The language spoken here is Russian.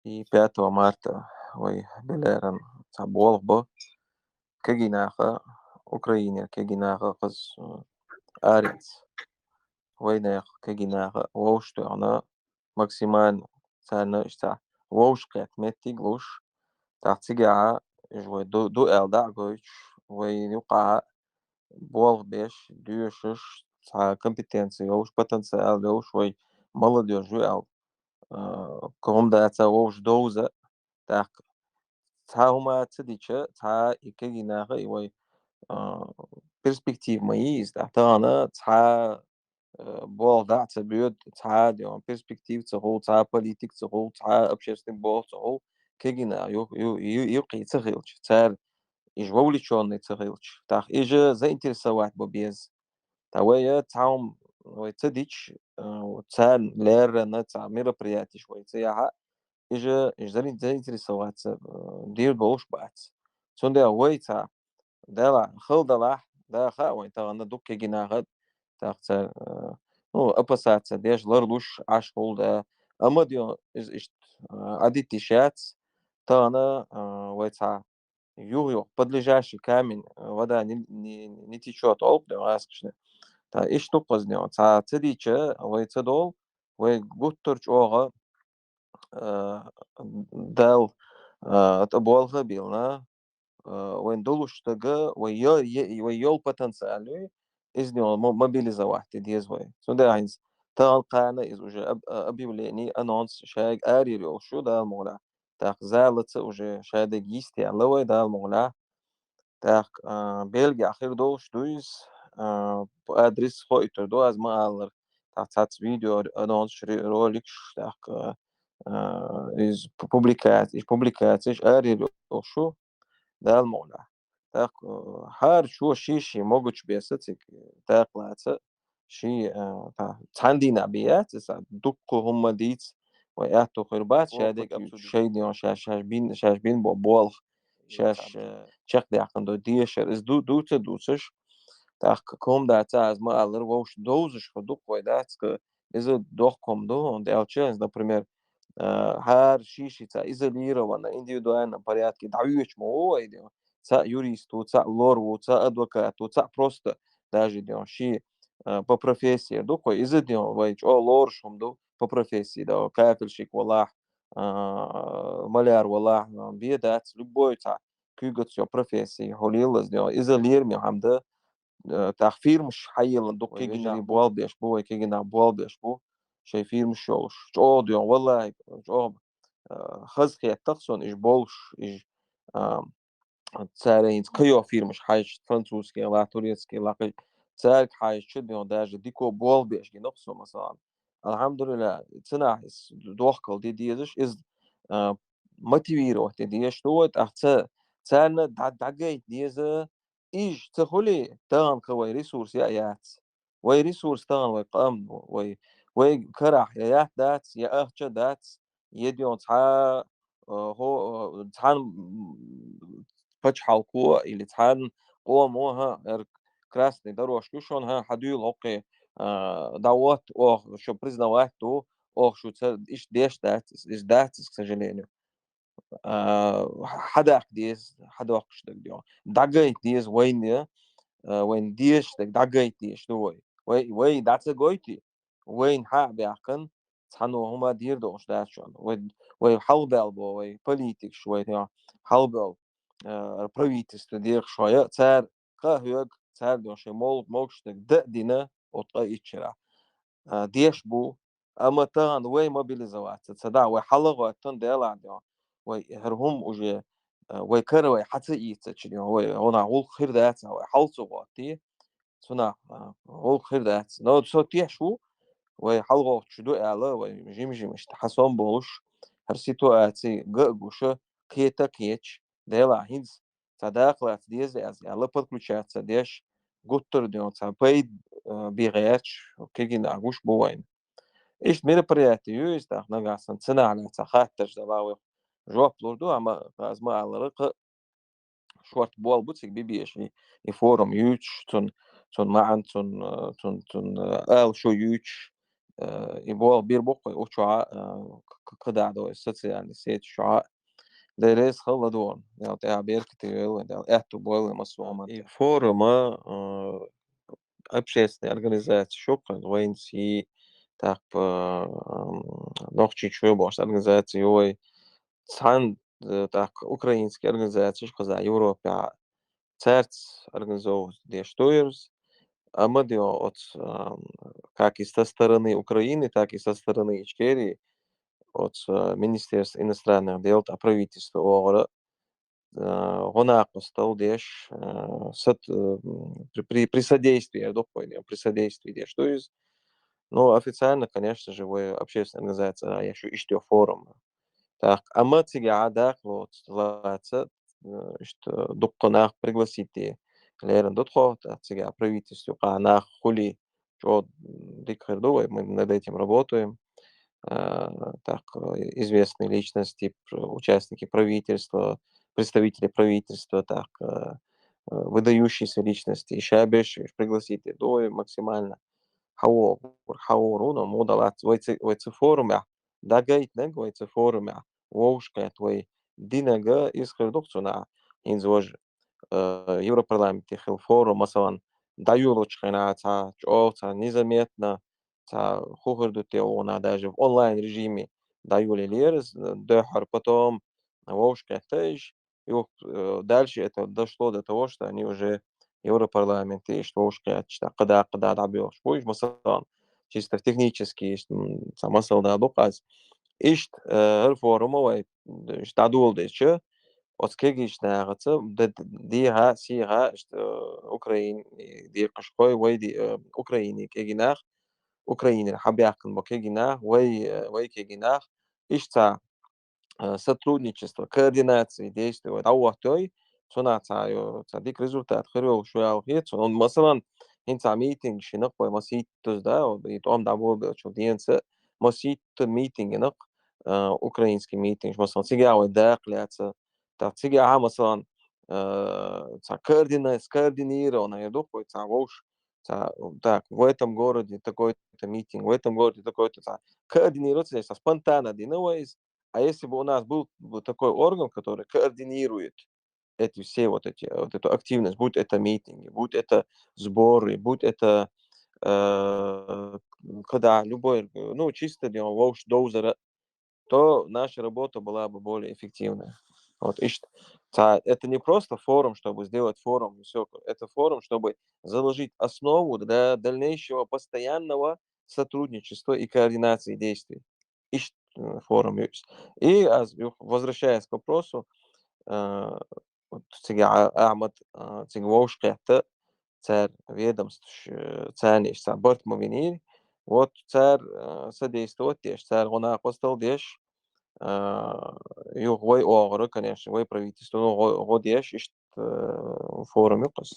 и 5 марта ой билэрэн за буолбо кэгинаха Украине кэгинаха кыз арец войнах кэгинаха оштуана максимально цана иста вошкет метиглуш тахтига жой ду элдагоч вой юка буол беш дюшш ца компетенции ош потенциал ош вой молодежь жуэл комда ца ош доза так цаума цдича ца икэгинаха вой перспектив мои ist тана ца болда ца бюд ца дё перспектив ца гол ца политик ца гол ца общественный бол ца гол кэгина ю кыйца гылч ца иж вовлечённый ца гылч так иже заинтересовать бо без тавая цаум ой цдич ца лер на ца мероприятий швой ца я иже заинтересоваться дир болш бац сонда ой ца дала хылдала да ха ой таганы дук кегинагы тагца ну опасаться деш ларлуш аш холда ама дио is адитишац тагана вайца ю подлежащий камень вода не течет оп да аскшне та иш тупознё ца цедиче вай цедол вай гуттурч ога дал атаболга билна وين долуштага ويول потенциалю из него мобилизовать дезвой. Сюда айнс талкана из уже объявлений анонс шаг аририл шу да мола. Так залца уже шада гисти аллой да мола. Так Бельгия ахир долуштуис адрес хойтер до аз маалар. Так цац видео анонс ролик так из публикаций аририл шу ده المولع так هر شو شيشي موجود بيستك так لاتس شي عندي نبيات دكو هم ديت وياتو خربات شادك ابسو شي ديون شاش بين بوبول شاش شق دي عقندو ديشر از دوتش так kom data as ma alır voş dozış duk koydats ki из дохком он делчез например her шишица изолирована индивидуальном порядке даёшь мо идёт ца юристу ца лору ца адвокату ца просто даже идёт ши по профессии дукой изодён вайч о лоршумду по профессии да кафельщик валах маляр валах бедат любой ца кюгот всё профессии холил издён изолир михамда تأخير مش حي دوك يجي بوال بيش بو يجي نا بوال بيش بو شايفين مش شوش جو ديون والله جو خزخي تقصون إيش بولش إيش تسارين كيو فير مش حاج فرنسوسكي لا توريسكي لا تسارك حاج شديون داج ديكو بوال بيش نقصو مثلا الحمد لله تناحس دوخكل دي ديزش إز мотивировать ديش دوت أحسن تسارنا دعجيت ديزه إيش تخولي تغن كوي ريسورس يا يات وي ريسورس تغن وي قام وي كرح يا يات دات يا أخشى دات يديون تحا هو تحان فتح حلقو اللي تحان قوة موها красный дорожку шон ها حديل أوكي دوت أو شو признавать то أو شو إيش ديش دات إيش دات к сожалению حدا ديز حدا وقش دك دعجيت ديز وين وين ديش دك دعجيت ديش دوي وي داتس جويتي وين حاب يعقن تحنو هما دير دوش داتشون وي حلبل بو وي политик شوي يا حلبل правительство دير شوية تار قهوج تار دوش مولش دك دينا وطا إتشرا ديش بو أما تان وي موبيليزوات تصدع وي حلقة تان ديلا ديون وي هرهم وجه وي كره وي حتى يتشري وي هنا هو خير ذات وي حلصو واتي سنا هو خير ذات نو سو تيشو وي حلقة شدو على وي جيم مش تحسون بولش هر سيتواتي جوشة كيتا كيتش ديلا هينز صداقة ديز از على подключаться ديش гуттер дён цапей بيغياتش وكيجي نعوش بوين إيش мероприятие есть да нагасан цена على цахаттаж да جواب لوردو أما أزمة على رق شوارت بوال بوتسك بيبيش يفورم يوتش تون معن تون آل شو يوتش يبقى بيربق وشعاع قدادو социальные сети شعاع درس خلا دون يعني تعبير كتير يعني اعتبار مسومة فورما общественные организации شكرا وين سي так nog чуть-чуть больше организации ой цан так украинские организации что за Европе церц организовывают где что а мы от как и со стороны Украины, так и со стороны Ичкерии, от Министерства иностранных дел, а правительства ОГР, هناك ديش при содействии, я думаю, при содействии деш. То есть, ну, официально, конечно же, вы общественная организация, а я еще ищу форум. Так, а мы тига адак вот лаца, что доконах пригласите. Лерен дотхо, тига правительству, на хули, что дикхердовой, мы над этим работаем. Так, известные личности, участники правительства, представители правительства, так, выдающиеся личности, еще обещаешь пригласить до максимально حاولوا مودلات ويتس فورمع دا جايت نج ويتس فورمع ووشكات وي دينجا إسخردوكسونا إنزوج Европарламент يخل فورум مثلا даюлочкана та незаметно та хухордутеона даже в онлайн режиме даюли лерс дехар потом вошка теж и дальше это дошло до того, что они уже Европарламент и что вошка когда добьешь будешь مثلا чисто технически مثلا да доказ ишт форум ой штадул дече Оцкегич нагатса диha сиha Украин ди قشقوي وي دي أوكرايني كيجيناخ أوكرايني حبيعكن بكيجيناخ وي كيجيناخ إشتا сотрудничество, координации действий вот ауахтой цадик результат خير شوية وخيت он مثلا انت ميتينج شنق مسيت да يتقام دعوة شو دينس مسيت ميتينج نق украинский митинг مثلا تيجي على الداخل تيجي على مثلا скоординированно я думаю вош так в этом городе такой-то митинг в этом городе такой-то координироваться здесь спонтанно а если бы у нас был вот такой орган, который координирует эти все вот эту активность, будь это митинги, будь это сборы, будь это когда любой, ну, чисто дело волш доузера, то наша работа была бы более эффективная. Вот, это не просто форум, чтобы сделать форум, и все. Это форум, чтобы заложить основу для дальнейшего постоянного сотрудничества и координации действий. Форум. И возвращаясь к вопросу, вот أعمد تجووش царь ведомств царниш саборт мовинир вот царь содействовать деш царь гона апостол деш югой оғыры конечно гой правительство годеш ишт форум юқыс